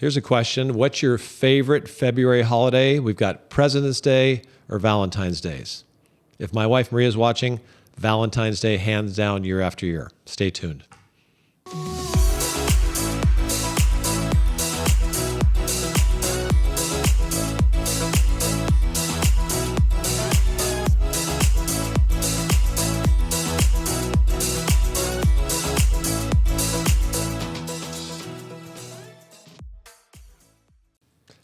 Here's a question. What's your favorite February holiday? We've got President's Day or Valentine's Days. If my wife Maria is watching, Valentine's Day hands down year after year. Stay tuned.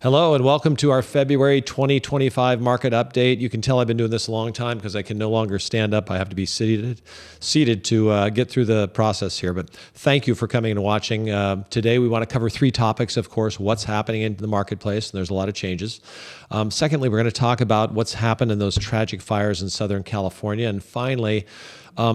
Hello and welcome to our February 2025 market update. You can tell I've been doing this a long time because I can no longer stand up. I have to be seated to get through the process here. But thank you for coming and watching. Today we want to cover three topics, of course, what's happening in the marketplace, and there's a lot of changes. Secondly, we're going to talk about what's happened in those tragic fires in Southern California. And finally,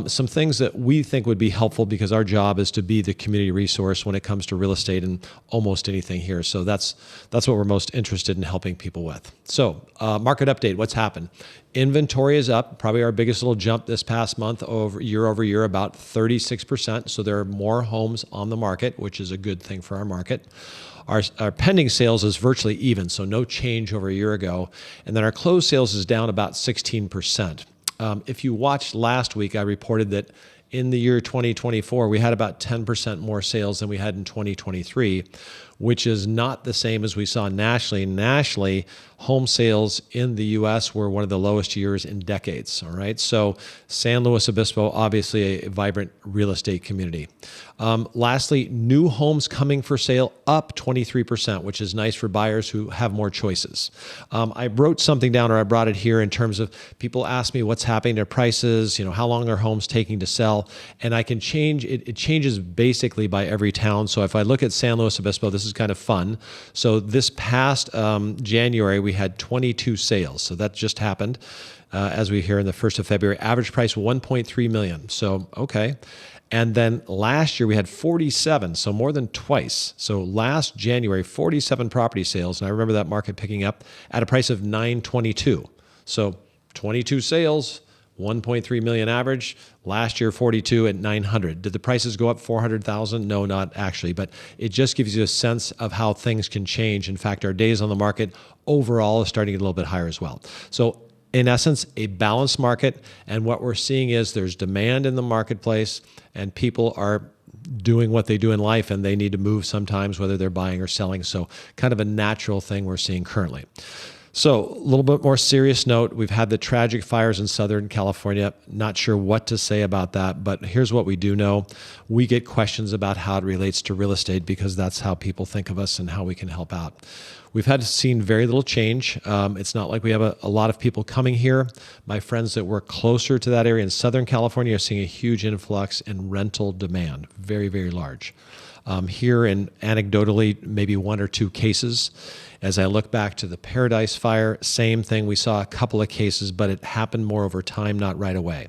some things that we think would be helpful because our job is to be the community resource when it comes to real estate and almost anything here. So that's what we're most interested in helping people with. So market update, what's happened? Inventory is up, probably our biggest little jump this past month over year, about 36%. So there are more homes on the market, which is a good thing for our market. Our pending sales is virtually even, so no change over a year ago. And then our closed sales is down about 16%. If you watched last week, I reported that in the year 2024, we had about 10% more sales than we had in 2023, which is not the same as we saw nationally. Nationally, home sales in the U.S. were one of the lowest years in decades, all right? So San Luis Obispo, obviously a vibrant real estate community. Lastly, new homes coming for sale up 23%, which is nice for buyers who have more choices. I wrote something down, or I brought it here in terms of people ask me what's happening to prices, how long are homes taking to sell, and I can change, it changes basically by every town. So if I look at San Luis Obispo, this is kind of fun. So this past January, we had 22 sales. So that just happened as we hear in the 1st of February. Average price, $1.3 million. So, okay. And then last year we had 47, so more than twice. So last January, 47 property sales. And I remember that market picking up at a price of $922. So 22 sales, 1.3 million average. Last year, 42 at 900. Did the prices go up 400,000? No, not actually, but it just gives you a sense of how things can change. In fact, our days on the market overall is starting to get a little bit higher as well. So in essence, a balanced market. And what we're seeing is there's demand in the marketplace and people are doing what they do in life and they need to move sometimes, whether they're buying or selling. So kind of a natural thing we're seeing currently. So a little bit more serious note, we've had the tragic fires in Southern California. Not sure what to say about that, but here's what we do know. We get questions about how it relates to real estate because that's how people think of us and how we can help out. We've seen very little change. It's not like we have a lot of people coming here. My friends that work closer to that area in Southern California are seeing a huge influx in rental demand, very, very large. Here in anecdotally, maybe one or two cases. As I look back to the Paradise Fire, same thing. We saw a couple of cases, but it happened more over time, not right away.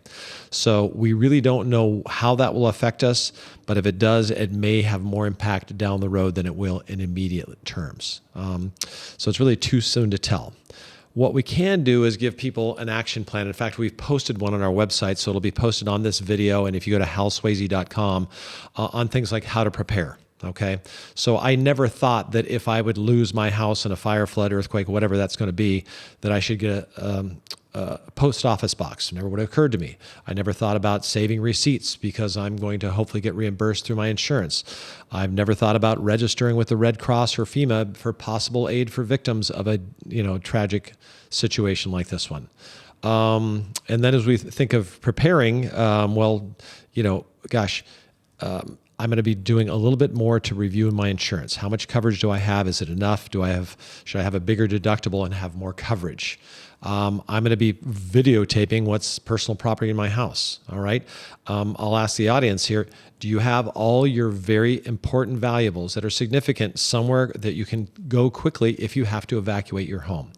So we really don't know how that will affect us, but if it does, it may have more impact down the road than it will in immediate terms. So it's really too soon to tell. What we can do is give people an action plan. In fact, we've posted one on our website, so it'll be posted on this video. And if you go to halsweasey.com on things like how to prepare. Okay. So I never thought that if I would lose my house in a fire, flood, earthquake, whatever that's going to be, that I should get a post office box. Never would have occurred to me. I never thought about saving receipts because I'm going to hopefully get reimbursed through my insurance. I've never thought about registering with the Red Cross or FEMA for possible aid for victims of a tragic situation like this one. And then as we think of preparing, I'm going to be doing a little bit more to review my insurance. How much coverage do I have? Is it enough? Should I have a bigger deductible and have more coverage? I'm going to be videotaping what's personal property in my house. All right. I'll ask the audience here, do you have all your very important valuables that are significant somewhere that you can go quickly if you have to evacuate your home?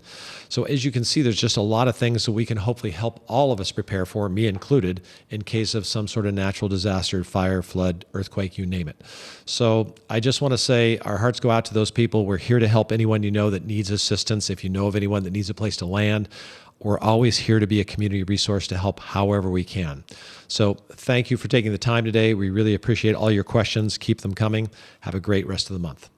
So as you can see, there's just a lot of things that we can hopefully help all of us prepare for, me included, in case of some sort of natural disaster, fire, flood, earthquake, you name it. So I just want to say our hearts go out to those people. We're here to help anyone you know that needs assistance. If you know of anyone that needs a place to land, we're always here to be a community resource to help however we can. So thank you for taking the time today. We really appreciate all your questions. Keep them coming. Have a great rest of the month.